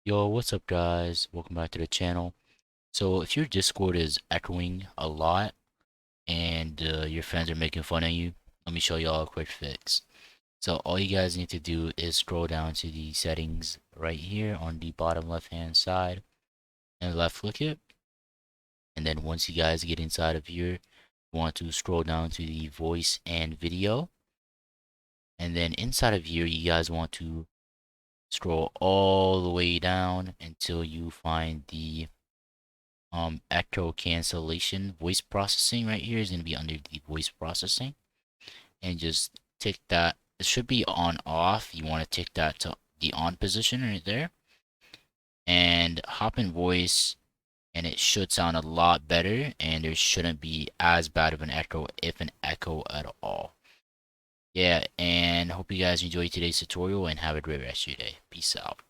Yo, what's up guys? Welcome back to the channel. So if your Discord is echoing a lot and your friends are making fun of you, let me show y'all a quick fix. So all you guys need to do is scroll down to the settings right here on the bottom left hand side and left click it. And then once you guys get inside of here, you want to scroll down to the voice and video. And then inside of here, you guys want to scroll all the way down until you find the echo cancellation voice processing. Right here is going to be under the voice processing, and just tick that. It should be on off. You want to tick that to the on position right there, and hop in voice, and it should sound a lot better, and there shouldn't be as bad of an echo, if an echo at all. Yeah, and hope you guys enjoyed today's tutorial and have a great rest of your day. Peace out.